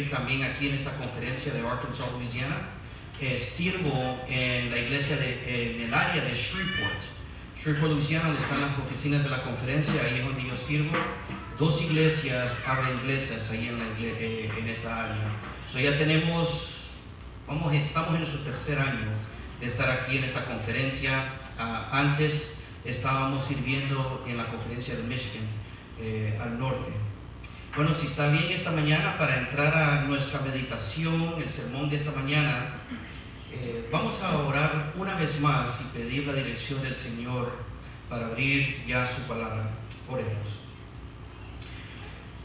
También aquí en esta conferencia de Arkansas, Louisiana, sirvo en la iglesia en el área de Shreveport, Louisiana, donde están las oficinas de la conferencia. Ahí es donde yo sirvo. 2 iglesias habla inglesas ahí en esa área. Ya estamos en nuestro 3er año de estar aquí en esta conferencia. Antes estábamos sirviendo en la conferencia de Michigan, al norte. Bueno, si está bien esta mañana, para entrar a nuestra meditación, el sermón de esta mañana, vamos a orar una vez más y pedir la dirección del Señor para abrir ya su palabra. Oremos.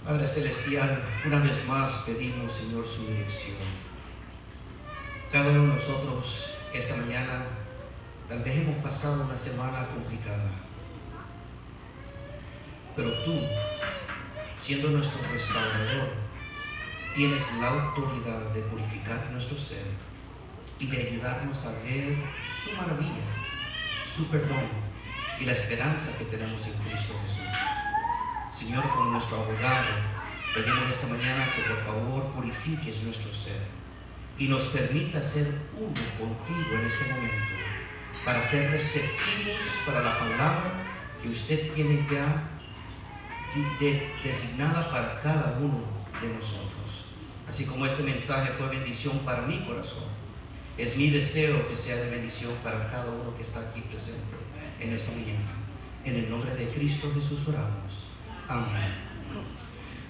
Padre Celestial, una vez más pedimos, Señor, su dirección. Cada uno de nosotros esta mañana tal vez hemos pasado una semana complicada, pero tú, siendo nuestro restaurador, tienes la autoridad de purificar nuestro ser y de ayudarnos a ver su maravilla, su perdón y la esperanza que tenemos en Cristo Jesús. Señor, con nuestro abogado, pedimos esta mañana que por favor purifiques nuestro ser y nos permita ser uno contigo en este momento, para ser receptivos para la palabra que usted tiene ya designada para cada uno de nosotros. Así como este mensaje fue bendición para mi corazón, es mi deseo que sea de bendición para cada uno que está aquí presente en esta mañana. En el nombre de Cristo Jesús oramos. Amén.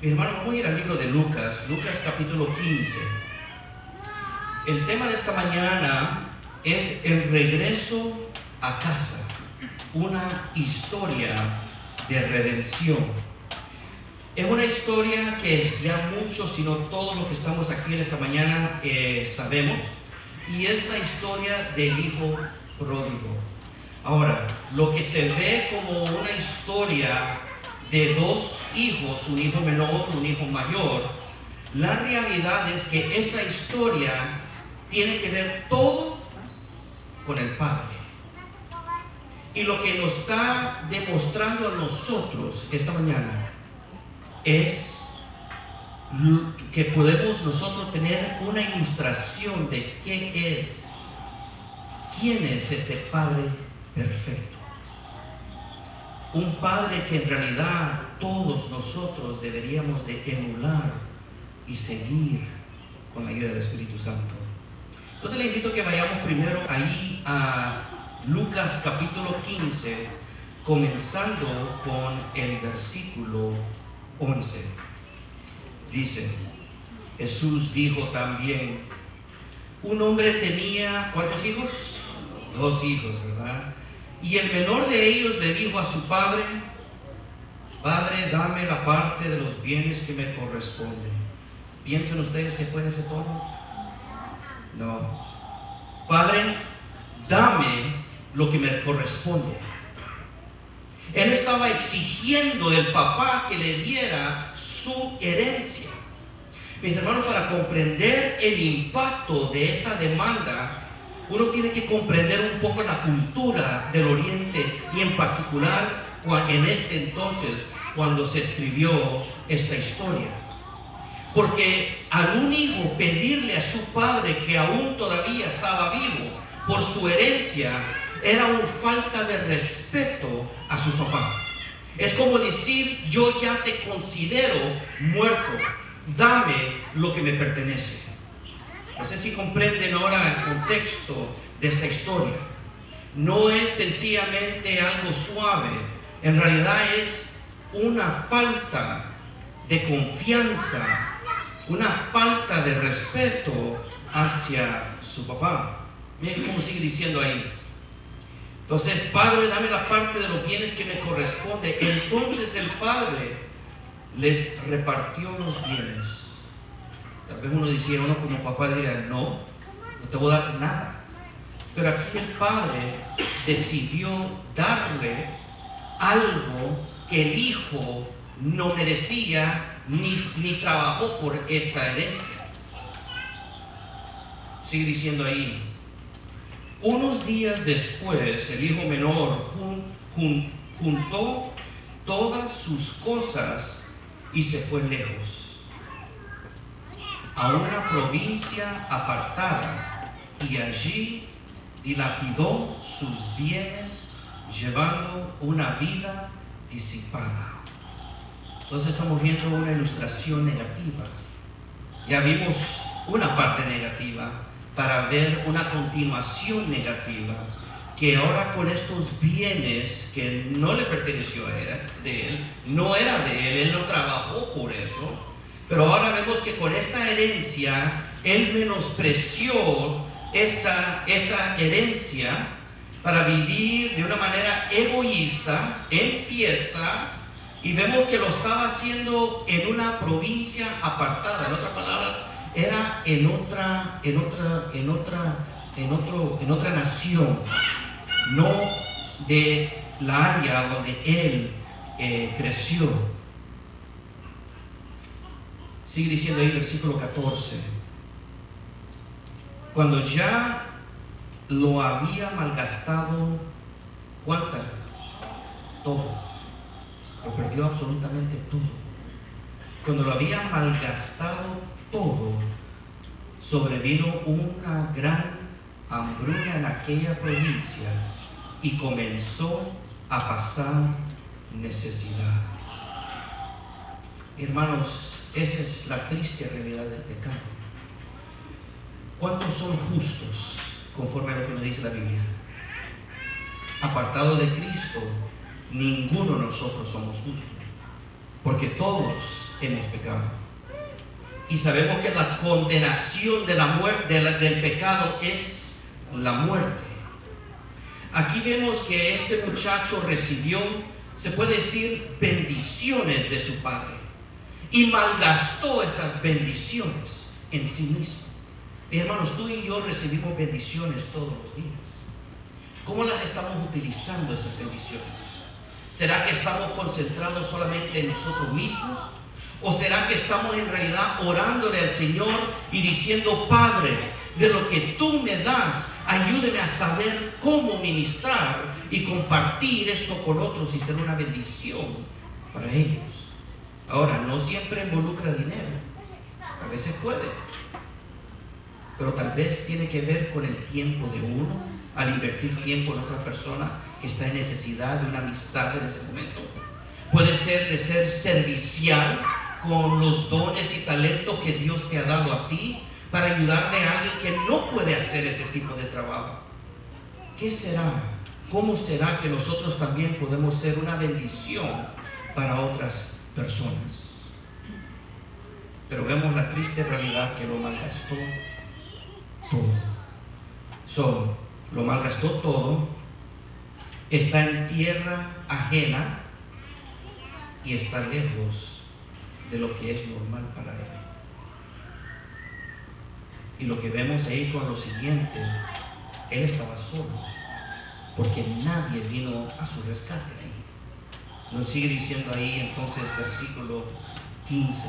Mi hermano, vamos a ir al libro de Lucas capítulo 15. El tema de esta mañana es el regreso a casa, una historia de redención. Es una historia que ya muchos, si no todos los que estamos aquí en esta mañana sabemos, y es la historia del hijo pródigo. Ahora, lo que se ve como una historia de 2 hijos, un hijo menor, un hijo mayor, la realidad es que esa historia tiene que ver todo con el Padre. Y lo que nos está demostrando a nosotros esta mañana es que podemos nosotros tener una ilustración de quién es este Padre perfecto. Un Padre que en realidad todos nosotros deberíamos de emular y seguir con la ayuda del Espíritu Santo. Entonces le invito a que vayamos primero ahí a Lucas capítulo 15, comenzando con el versículo 11. Dice: Jesús dijo también, un hombre tenía, ¿cuántos hijos? 2 hijos, ¿verdad? Y el menor de ellos le dijo a su padre: Padre, dame la parte de los bienes que me corresponden. ¿Piensan ustedes que fue en ese tono? No. Padre, dame lo que me corresponde. Él estaba exigiendo del papá que le diera su herencia. Mis hermanos, para comprender el impacto de esa demanda, uno tiene que comprender un poco la cultura del Oriente, y en particular en este entonces, cuando se escribió esta historia. Porque al un hijo pedirle a su padre, que aún todavía estaba vivo, por su herencia, era una falta de respeto a su papá. Es como decir: yo ya te considero muerto, dame lo que me pertenece. No sé si comprenden ahora el contexto de esta historia. No es sencillamente algo suave, en realidad es una falta de confianza una falta de respeto hacia su papá. Miren cómo sigue diciendo ahí. Entonces, Padre, dame la parte de los bienes que me corresponde. Entonces el Padre les repartió los bienes. Tal vez uno como papá diría, no te voy a dar nada. Pero aquí el Padre decidió darle algo que el Hijo no merecía ni trabajó por esa herencia. Sigue diciendo ahí. Unos días después, el hijo menor juntó todas sus cosas y se fue lejos, a una provincia apartada, y allí dilapidó sus bienes, llevando una vida disipada. Entonces estamos viendo una ilustración negativa. Ya vimos una parte negativa, para ver una continuación negativa, que ahora con estos bienes que no le perteneció a él, no era de él no trabajó por eso, pero ahora vemos que con esta herencia, él menospreció esa herencia para vivir de una manera egoísta, en fiesta, y vemos que lo estaba haciendo en una provincia apartada. En otras palabras, era en otra nación, no de la área donde él creció. Sigue diciendo ahí, versículo 14. Cuando ya lo había malgastado, ¿cuánta? Todo. Lo perdió absolutamente todo. Cuando lo había malgastado todo, sobrevino una gran hambruna en aquella provincia y comenzó a pasar necesidad. Hermanos, esa es la triste realidad del pecado. ¿Cuántos son justos conforme a lo que nos dice la Biblia? Apartado de Cristo, ninguno de nosotros somos justos, porque todos hemos pecado. Y sabemos que la condenación de la muerte, del pecado, es la muerte. Aquí vemos que este muchacho recibió, se puede decir, bendiciones de su padre, y malgastó esas bendiciones en sí mismo. Hermanos, tú y yo recibimos bendiciones todos los días. ¿Cómo las estamos utilizando esas bendiciones? ¿Será que estamos concentrados solamente en nosotros mismos? ¿O será que estamos en realidad orándole al Señor y diciendo, Padre, de lo que tú me das, ayúdeme a saber cómo ministrar y compartir esto con otros y ser una bendición para ellos? Ahora, no siempre involucra dinero, a veces puede, pero tal vez tiene que ver con el tiempo de uno, al invertir tiempo en otra persona que está en necesidad de una amistad en ese momento. Puede ser de ser servicial con los dones y talentos que Dios te ha dado a ti para ayudarle a alguien que no puede hacer ese tipo de trabajo. ¿Qué será? ¿Cómo será que nosotros también podemos ser una bendición para otras personas? Pero vemos la triste realidad que lo malgastó todo. Lo malgastó todo, está en tierra ajena y está lejos de lo que es normal para él. Y lo que vemos ahí con lo siguiente, él estaba solo, porque nadie vino a su rescate ahí. Nos sigue diciendo ahí entonces versículo 15.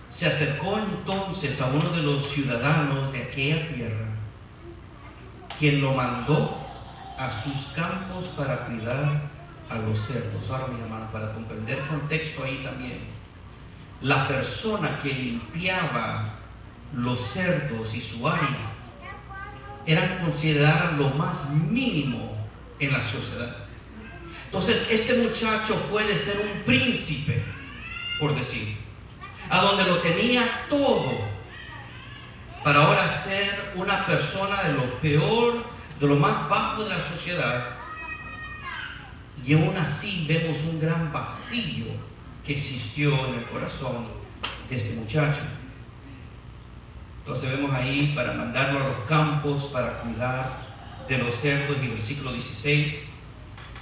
Se acercó entonces a uno de los ciudadanos de aquella tierra, quien lo mandó a sus campos para cuidar a los cerdos. Ahora, mi hermano, para comprender el contexto ahí también, la persona que limpiaba los cerdos y su área eran consideradas lo más mínimo en la sociedad. Entonces, este muchacho fue de ser un príncipe, por decir, a donde lo tenía todo, para ahora ser una persona de lo peor, de lo más bajo de la sociedad. Y aún así vemos un gran vacío que existió en el corazón de este muchacho. Entonces vemos ahí para mandarlo a los campos para cuidar de los cerdos, y versículo 16,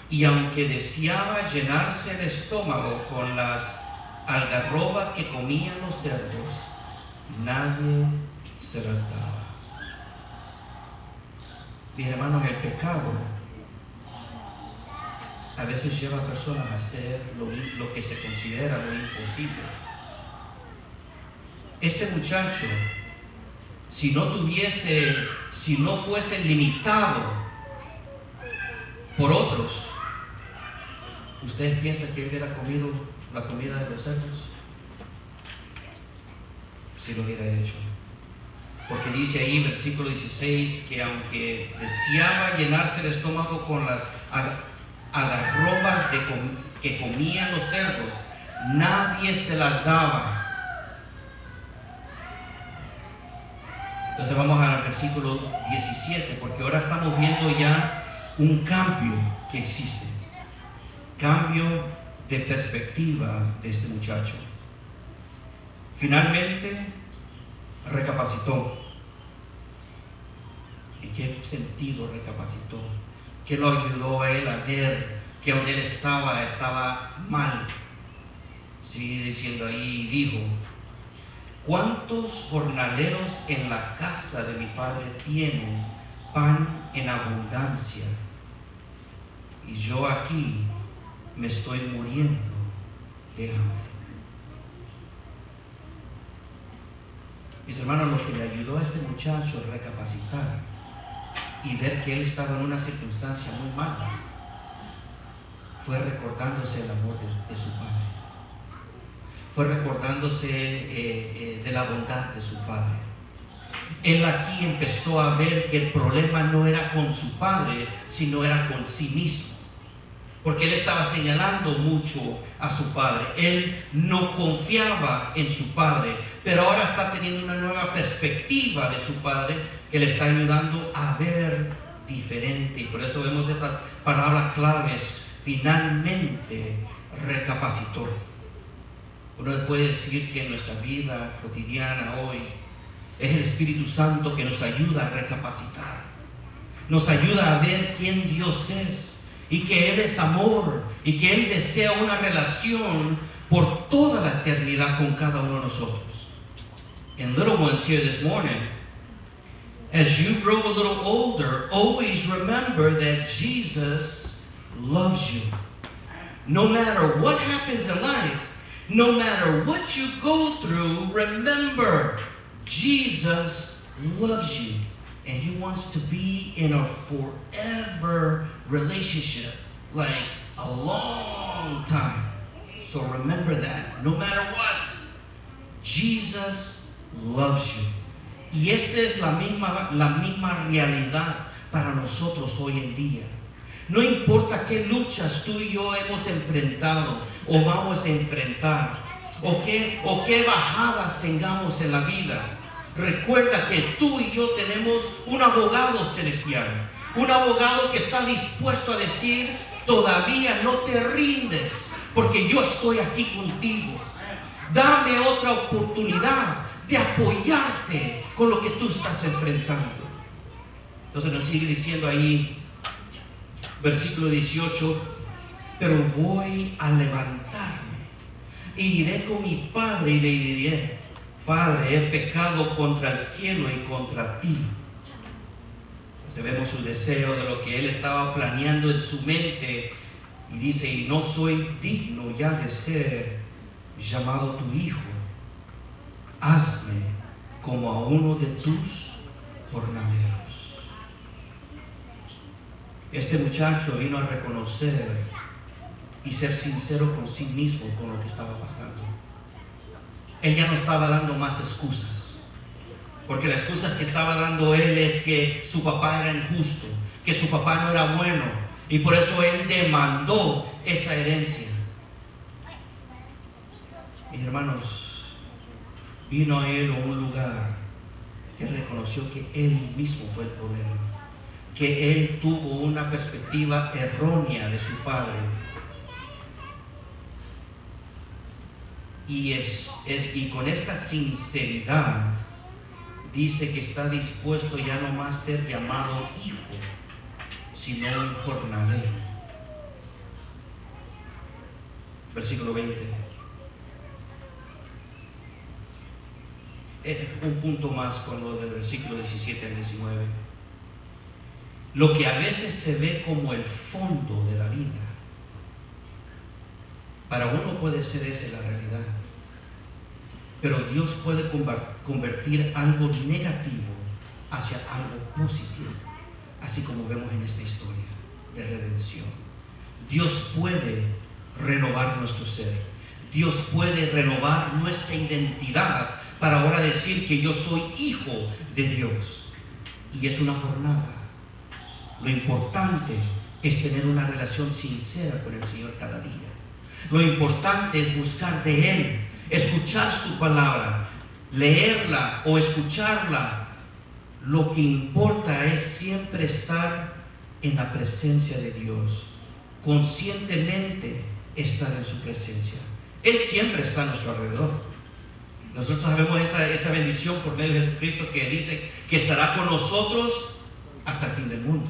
y aunque deseaba llenarse el estómago con las algarrobas que comían los cerdos, nadie se las daba. Mis hermanos, el pecado a veces lleva a personas a hacer lo que se considera lo imposible. Este muchacho, si no fuese limitado por otros, ¿ustedes piensan que él hubiera comido la comida de los cerdos? Si lo hubiera hecho. Porque dice ahí, versículo 16, que aunque deseaba llenarse el estómago con las algarrobas que comían los cerdos, nadie se las daba. Entonces vamos al versículo 17, porque ahora estamos viendo ya un cambio que existe. Cambio de perspectiva de este muchacho. Finalmente recapacitó. ¿En qué sentido recapacitó? ¿Qué lo ayudó a él a ver que donde él estaba mal? Sigue diciendo ahí, dijo: ¿cuántos jornaleros en la casa de mi padre tienen pan en abundancia? Y yo aquí me estoy muriendo de hambre. Mis hermanos, lo que le ayudó a este muchacho a recapacitar y ver que él estaba en una circunstancia muy mala fue recordándose el amor de su padre. Fue recordándose de la bondad de su padre. Él aquí empezó a ver que el problema no era con su padre, sino era con sí mismo. Porque él estaba señalando mucho a su padre. Él no confiaba en su padre, pero ahora está teniendo una nueva perspectiva de su padre que le está ayudando a ver diferente. Y por eso vemos esas palabras claves: finalmente recapacitó. Uno puede decir que en nuestra vida cotidiana hoy es el Espíritu Santo que nos ayuda a recapacitar, nos ayuda a ver quién Dios es, y que Él es amor, y que Él desea una relación por toda la eternidad con cada uno de nosotros. And little ones here this morning, as you grow a little older, always remember that Jesus loves you. No matter what happens in life, no matter what you go through, remember, Jesus loves you. And He wants to be in a forever relationship, like a long time. So remember that. No matter what, Jesus loves you. Y esa es la misma realidad para nosotros hoy en día. No importa qué luchas tú y yo hemos enfrentado o vamos a enfrentar, o qué bajadas tengamos en la vida. Recuerda que tú y yo tenemos un abogado celestial, un abogado que está dispuesto a decir: todavía no te rindes, porque yo estoy aquí contigo. Dame otra oportunidad de apoyarte con lo que tú estás enfrentando. Entonces nos sigue diciendo ahí, versículo 18: pero voy a levantarme e iré con mi padre y le diré: Padre, he pecado contra el cielo y contra ti. Entonces vemos su deseo de lo que él estaba planeando en su mente, y dice: y no soy digno ya de ser llamado tu hijo. Hazme como a uno de tus jornaleros. Este muchacho vino a reconocer y ser sincero con sí mismo con lo que estaba pasando. Él ya no estaba dando más excusas, porque las excusas que estaba dando él es que su papá era injusto, que su papá no era bueno, y por eso él demandó esa herencia. Mis hermanos, vino a él a un lugar que reconoció que él mismo fue el problema, que él tuvo una perspectiva errónea de su padre. y con esta sinceridad dice que está dispuesto ya no más ser llamado hijo, sino un jornalero. Versículo 20. Un punto más con lo del versículo 17 al 19. Lo que a veces se ve como el fondo de la vida, para uno puede ser esa la realidad, pero Dios puede convertir algo negativo hacia algo positivo, así como vemos en esta historia de redención. Dios puede renovar nuestro ser. Dios puede renovar nuestra identidad para ahora decir que yo soy hijo de Dios. Y es una jornada. Lo importante es tener una relación sincera con el Señor cada día. Lo importante es buscar de Él, escuchar su palabra, leerla o escucharla. Lo que importa es siempre estar en la presencia de Dios, conscientemente estar en su presencia. Él siempre está a nuestro alrededor. Nosotros sabemos esa bendición por medio de Jesucristo, que dice que estará con nosotros hasta el fin del mundo.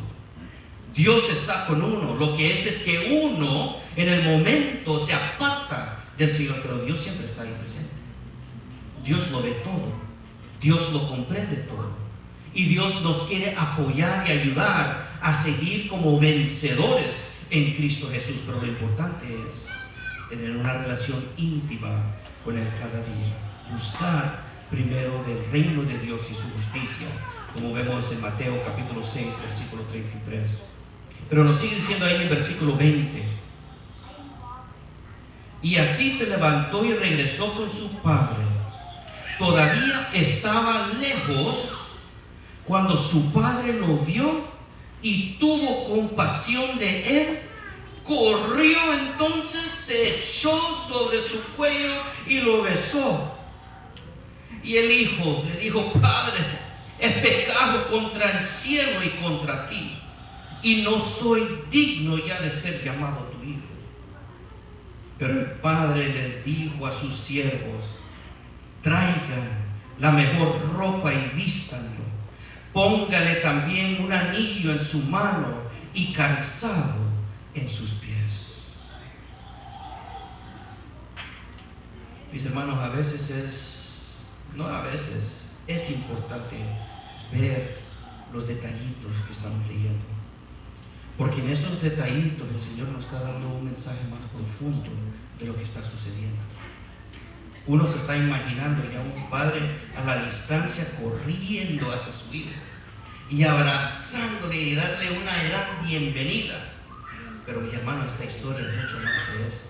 Dios está con uno. Lo que es que uno en el momento se aparta del Señor, pero Dios siempre está ahí presente. Dios lo ve todo, Dios lo comprende todo, y Dios nos quiere apoyar y ayudar a seguir como vencedores en Cristo Jesús. Pero lo importante es tener una relación íntima con Él cada día. Buscar primero del reino de Dios y su justicia, como vemos en Mateo capítulo 6, versículo 33. Pero nos sigue diciendo ahí en el versículo 20: y así se levantó y regresó con su padre. Todavía estaba lejos cuando su padre lo vio y tuvo compasión de él. Corrió entonces, se echó sobre su cuello y lo besó. Y el hijo le dijo: Padre, he pecado contra el cielo y contra ti, y no soy digno ya de ser llamado tu hijo. Pero el padre les dijo a sus siervos: traigan la mejor ropa y vístanlo, póngale también un anillo en su mano y calzado en sus pies. Mis hermanos, es importante ver los detallitos que estamos leyendo, porque en esos detallitos el Señor nos está dando un mensaje más profundo de lo que está sucediendo. Uno se está imaginando ya un padre a la distancia corriendo hacia su hijo y abrazándole y darle una gran bienvenida. Pero mi hermano, esta historia es mucho más que eso.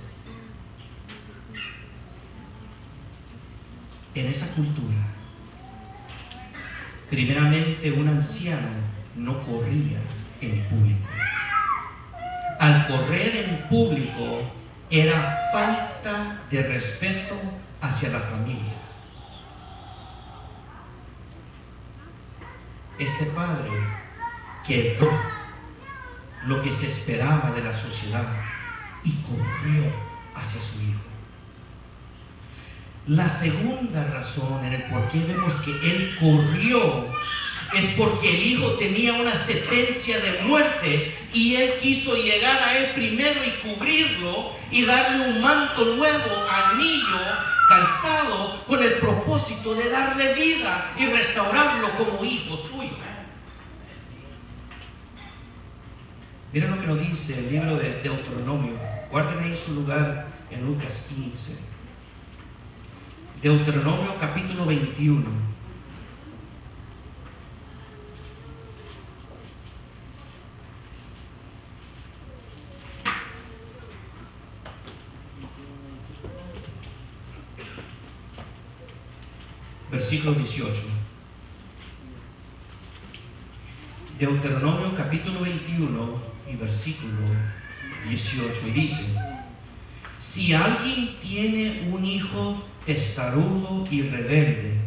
En esa cultura, primeramente un anciano no corría en público. Al correr en público era falta de respeto hacia la familia. Este padre quedó lo que se esperaba de la sociedad y corrió hacia su hijo. La segunda razón en el por qué vemos que él corrió es porque el hijo tenía una sentencia de muerte y él quiso llegar a él primero y cubrirlo y darle un manto nuevo, anillo, calzado, con el propósito de darle vida y restaurarlo como hijo suyo. Miren lo que nos dice el libro de Deuteronomio. Guarden ahí su lugar en Lucas 15. Deuteronomio capítulo 21. Versículo 18. Deuteronomio capítulo 21 y versículo 18. Y dice: si alguien tiene un hijo testarudo y rebelde,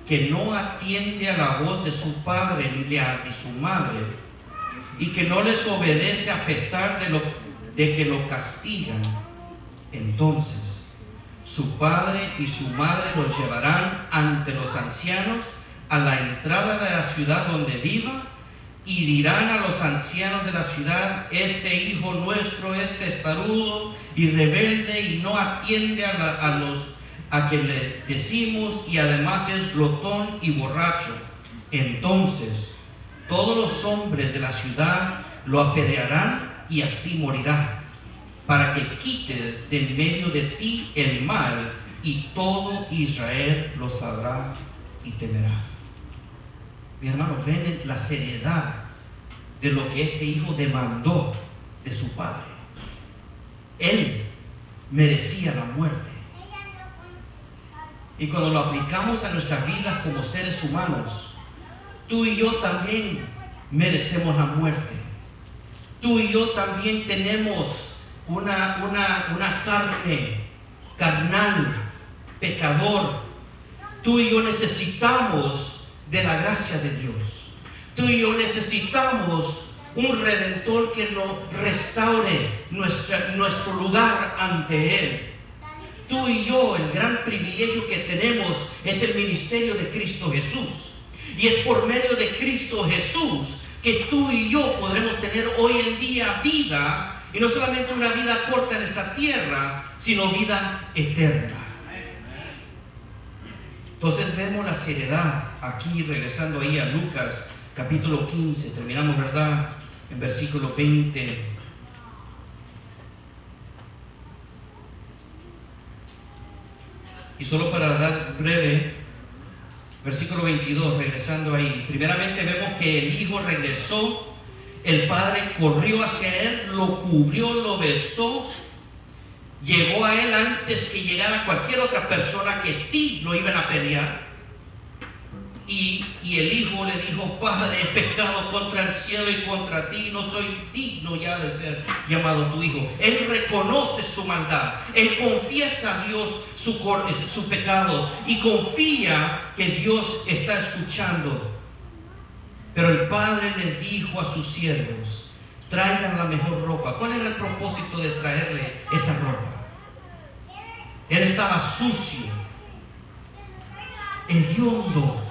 que no atiende a la voz de su padre ni de su madre, y que no les obedece a pesar de que lo castigan, entonces Su padre y su madre los llevarán ante los ancianos a la entrada de la ciudad donde viva, y dirán a los ancianos de la ciudad: este hijo nuestro es testarudo y rebelde y no atiende a que le decimos, y además es glotón y borracho. Entonces todos los hombres de la ciudad lo apedrearán y así morirá, para que quites de en medio de ti el mal, y todo Israel lo sabrá y temerá. Mi hermano, ven la seriedad de lo que este hijo demandó de su padre. Él merecía la muerte. Y cuando lo aplicamos a nuestras vidas como seres humanos, tú y yo también merecemos la muerte. Tú y yo también tenemos una carnal, pecador. Tú y yo necesitamos de la gracia de Dios. Tú y yo necesitamos un redentor que nos restaure nuestro lugar ante Él. Tú y yo, el gran privilegio que tenemos es el ministerio de Cristo Jesús. Y es por medio de Cristo Jesús que tú y yo podremos tener hoy en día vida, y no solamente una vida corta en esta tierra, sino vida eterna. Entonces vemos la seriedad aquí, regresando ahí a Lucas capítulo 15, terminamos, ¿verdad?, en versículo 20. Y solo para dar breve, versículo 22, regresando ahí. Primeramente vemos que el hijo regresó, el padre corrió hacia él, lo cubrió, lo besó, llegó a él antes que llegara cualquier otra persona que sí lo iban a pelear. Y el hijo le dijo: Padre, he pecado contra el cielo y contra ti, no soy digno ya de ser llamado tu hijo. Él reconoce su maldad, él confiesa a Dios su pecado y confía que Dios está escuchando. Pero el padre les dijo a sus siervos: traigan la mejor ropa. ¿Cuál era el propósito de traerle esa ropa? Él estaba sucio, hediondo,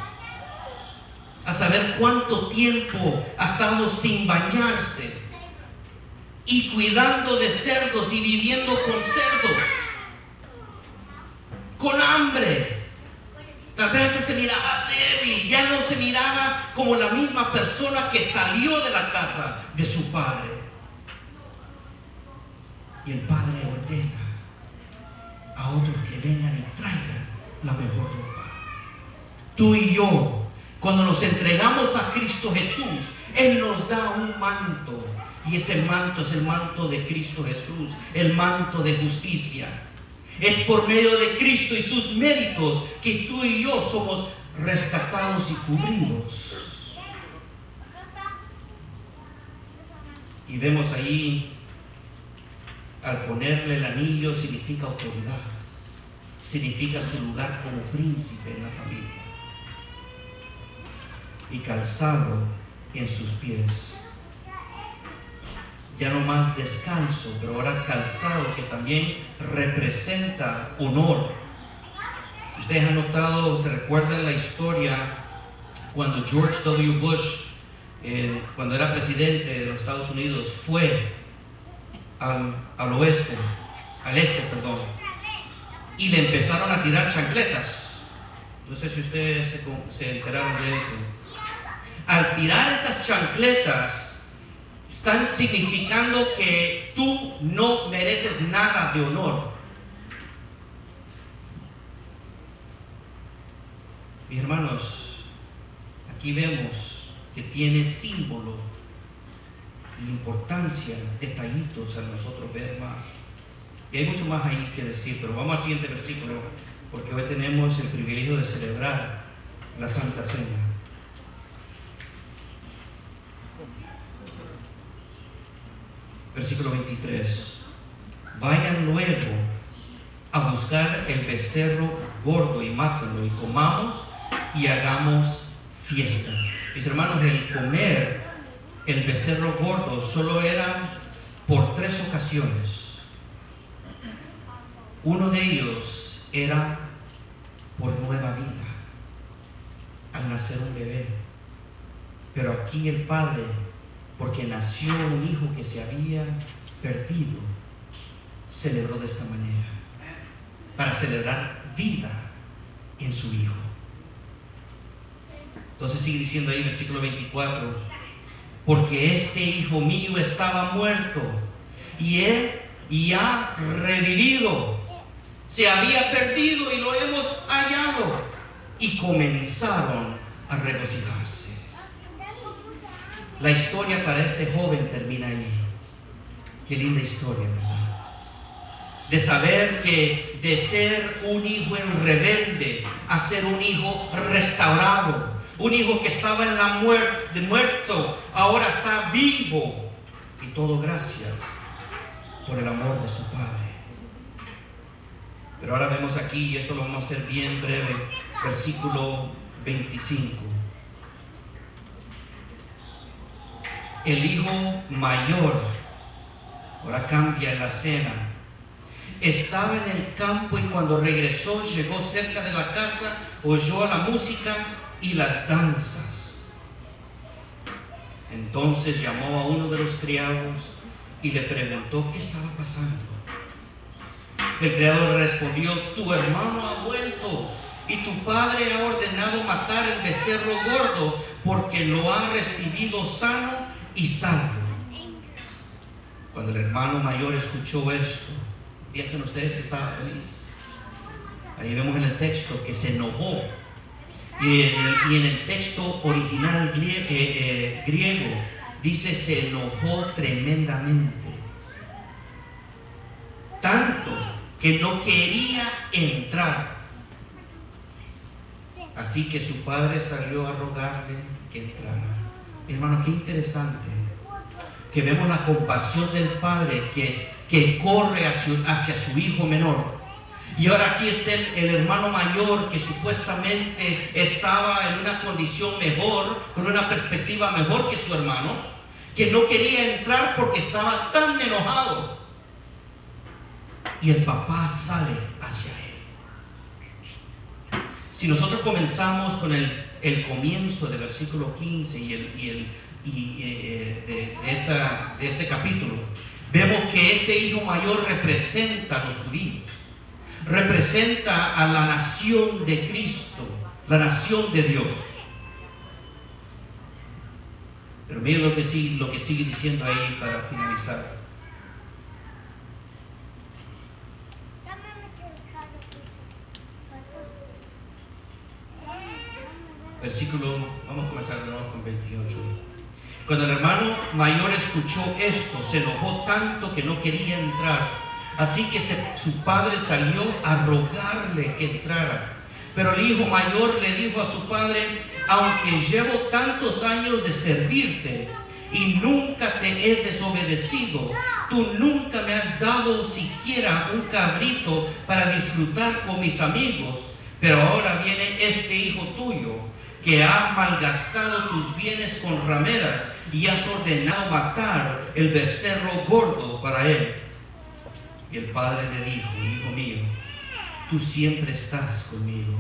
a saber cuánto tiempo ha estado sin bañarse y cuidando de cerdos y viviendo con cerdos, con hambre. Tal vez se miraba débil, ya no se miraba como la misma persona que salió de la casa de su padre. Y el padre ordena a otros que vengan y traigan la mejor ropa. Tú y yo, cuando nos entregamos a Cristo Jesús, Él nos da un manto, y ese manto es el manto de Cristo Jesús, el manto de justicia. Es por medio de Cristo y sus méritos que tú y yo somos rescatados y cubridos. Y vemos ahí, al ponerle el anillo significa autoridad, significa su lugar como príncipe en la familia. Y calzado en sus pies. Ya no más descalzo, pero ahora calzado, que también representa honor. Ustedes han notado, se recuerdan la historia cuando George W. Bush, cuando era presidente de los Estados Unidos, fue al este, y le empezaron a tirar chancletas. No sé si ustedes se enteraron de eso. Al tirar esas chancletas, están significando que tú no mereces nada de honor. Mis hermanos, aquí vemos que tiene símbolo y importancia, detallitos a nosotros ver más. Y hay mucho más ahí que decir, pero vamos al siguiente versículo, porque hoy tenemos el privilegio de celebrar la Santa Cena. Versículo 23. Vayan luego a buscar el becerro gordo y mátenlo, y comamos y hagamos fiesta. Mis hermanos, el comer el becerro gordo solo era por 3 ocasiones. Uno de ellos era por nueva vida, al nacer un bebé. Pero aquí el padre, porque nació un hijo que se había perdido, celebró de esta manera, para celebrar vida en su hijo. Entonces sigue diciendo ahí, versículo 24, porque este hijo mío estaba muerto y ha revivido, se había perdido y lo hemos hallado. Y comenzaron a regocijarse. La historia para este joven termina ahí. Qué linda historia, ¿verdad? De saber que de ser un hijo en rebelde a ser un hijo restaurado, un hijo que estaba en la muerto, ahora está vivo. Y todo gracias por el amor de su padre. Pero ahora vemos aquí, y esto lo vamos a hacer bien breve, versículo 25. El hijo mayor, ahora cambia la escena, estaba en el campo y cuando regresó, llegó cerca de la casa, oyó la música y las danzas. Entonces llamó a uno de los criados y le preguntó qué estaba pasando. El criado le respondió: tu hermano ha vuelto y tu padre ha ordenado matar el becerro gordo porque lo ha recibido sano y salvo. Cuando el hermano mayor escuchó esto, piensen ustedes que estaba feliz. Ahí vemos en el texto que se enojó. Y en el texto original griego dice se enojó tremendamente. Tanto que no quería entrar. Así que su padre salió a rogarle que entrara. Mi hermano, qué interesante que vemos la compasión del padre que corre hacia su hijo menor. Y ahora aquí está el hermano mayor que supuestamente estaba en una condición mejor, con una perspectiva mejor que su hermano, que no quería entrar porque estaba tan enojado. Y el papá sale hacia él. Si nosotros comenzamos con el comienzo del versículo 15 de este capítulo, vemos que ese hijo mayor representa a los judíos, representa a la nación de Cristo, la nación de Dios. Pero miren lo que sigue diciendo ahí para finalizar. Vamos a comenzar de nuevo con 28. Cuando el hermano mayor escuchó esto, se enojó tanto que no quería entrar. Así que su padre salió a rogarle que entrara. Pero el hijo mayor le dijo a su padre: aunque llevo tantos años de servirte y nunca te he desobedecido, tú nunca me has dado siquiera un cabrito para disfrutar con mis amigos. Pero ahora viene este hijo tuyo que ha malgastado tus bienes con rameras y has ordenado matar el becerro gordo para él. Y el padre le dijo: hijo mío, tú siempre estás conmigo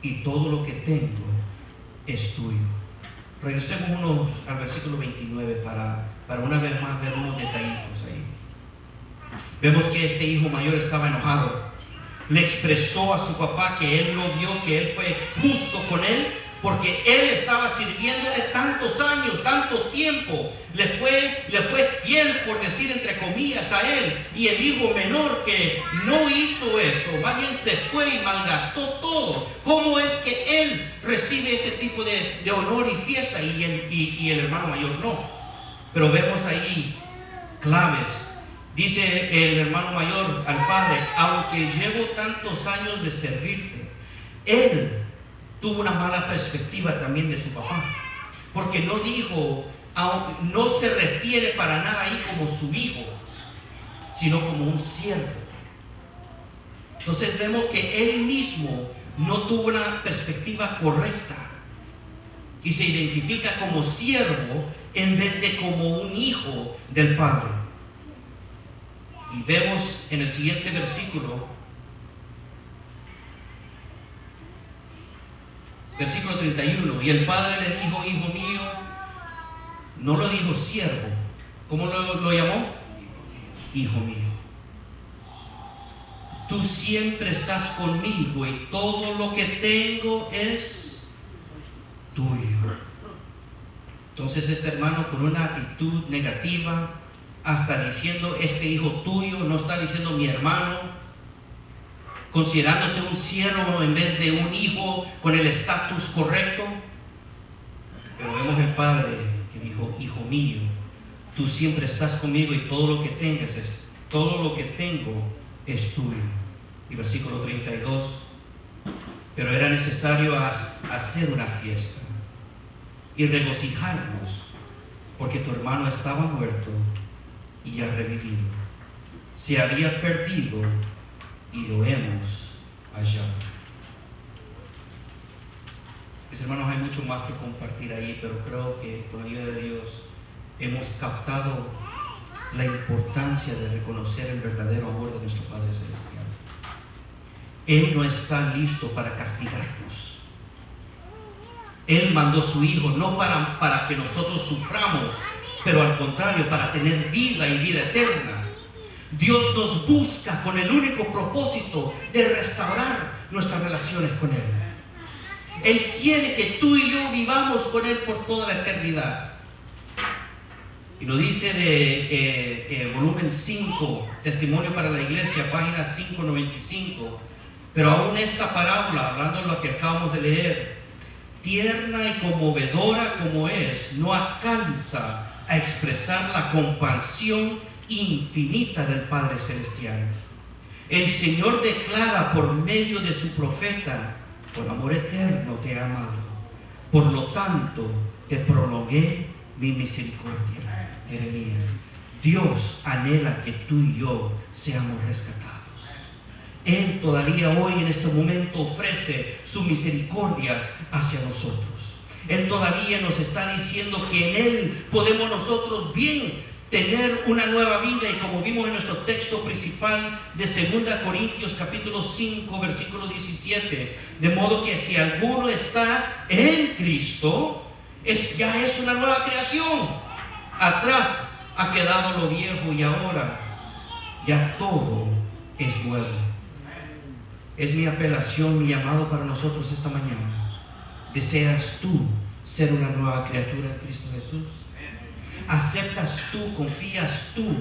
y todo lo que tengo es tuyo. Regresemos al versículo 29 para una vez más ver unos detallitos ahí. Vemos que este hijo mayor estaba enojado. Le expresó a su papá que él lo vio, que él fue justo con él, porque él estaba sirviéndole tantos años, tanto tiempo, le fue fiel, por decir entre comillas, a él. Y el hijo menor que no hizo eso, más bien se fue y malgastó todo. ¿Cómo es que él recibe ese tipo de honor y fiesta y el hermano mayor no? Pero vemos ahí claves. Dice el hermano mayor al padre: aunque llevo tantos años de servirte. Él tuvo una mala perspectiva también de su papá, porque no se refiere para nada ahí como su hijo, sino como un siervo. Entonces vemos que él mismo no tuvo una perspectiva correcta y se identifica como siervo en vez de como un hijo del padre. Y vemos en el siguiente versículo, versículo 31, y el padre le dijo, hijo mío, no lo dijo siervo, ¿cómo lo llamó? Hijo mío. Tú siempre estás conmigo y todo lo que tengo es tuyo. Entonces este hermano, con una actitud negativa, hasta diciendo este hijo tuyo, no está diciendo mi hermano, considerándose un siervo en vez de un hijo con el estatus correcto. Pero vemos el padre que dijo, hijo mío, tú siempre estás conmigo y todo lo que tengo es tuyo. Y versículo 32, pero era necesario hacer una fiesta y regocijarnos, porque tu hermano estaba muerto y ha revivido, se había perdido y lo hemos hallado. Mis hermanos, hay mucho más que compartir ahí, pero creo que con la ayuda de Dios hemos captado la importancia de reconocer el verdadero amor de nuestro Padre Celestial. Él no está listo para castigarnos. Él mandó a su Hijo no para que nosotros suframos, pero al contrario, para tener vida y vida eterna. Dios nos busca con el único propósito de restaurar nuestras relaciones con Él. Él quiere que tú y yo vivamos con Él por toda la eternidad. Y lo dice de volumen 5, Testimonio para la Iglesia, página 595. Pero aún esta parábola, hablando de lo que acabamos de leer, tierna y conmovedora como es, no alcanza a expresar la compasión infinita del Padre Celestial. El Señor declara por medio de su profeta, por amor eterno te he amado, por lo tanto te prolongué mi misericordia. Jeremías. Dios anhela que tú y yo seamos rescatados. Él todavía hoy en este momento ofrece sus misericordias hacia nosotros. Él todavía nos está diciendo que en Él podemos nosotros bien tener una nueva vida, y como vimos en nuestro texto principal de 2 Corintios capítulo 5 versículo 17, de modo que si alguno está en Cristo, ya es una nueva creación. Atrás ha quedado lo viejo y ahora ya todo es nuevo. Es mi apelación, mi llamado para nosotros esta mañana. ¿Deseas tú ser una nueva criatura en Cristo Jesús? ¿Aceptas tú, confías tú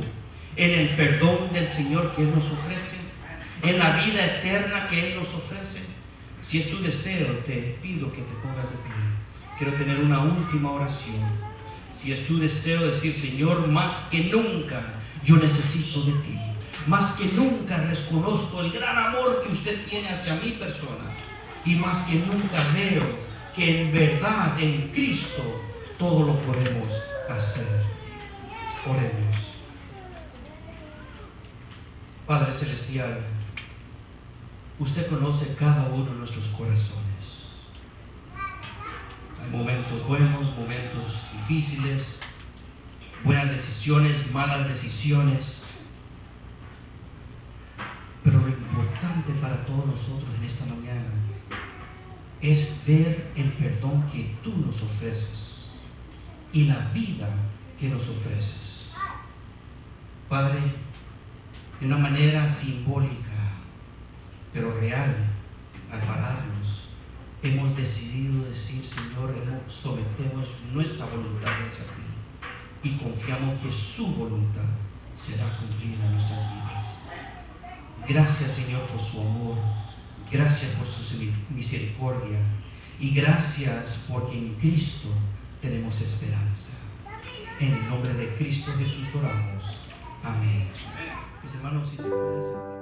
en el perdón del Señor que Él nos ofrece? ¿En la vida eterna que Él nos ofrece? Si es tu deseo, te pido que te pongas de pie. Quiero tener una última oración. Si es tu deseo decir, Señor, más que nunca yo necesito de ti. Más que nunca reconozco el gran amor que usted tiene hacia mi persona. Y más que nunca veo que en verdad en Cristo todo lo podemos hacer. Oremos. Padre Celestial, usted conoce cada uno de nuestros corazones. Hay momentos buenos, momentos difíciles, buenas decisiones, malas decisiones. Pero lo importante para todos nosotros en esta mañana es ver el perdón que tú nos ofreces y la vida que nos ofreces. Padre, de una manera simbólica, pero real, al pararnos, hemos decidido decir, Señor, sometemos nuestra voluntad hacia ti y confiamos que su voluntad será cumplida en nuestras vidas. Gracias, Señor, por su amor. Gracias por su misericordia. Y gracias porque en Cristo tenemos esperanza. En el nombre de Cristo Jesús oramos. Amén. Mis hermanos, si se pueden sentar.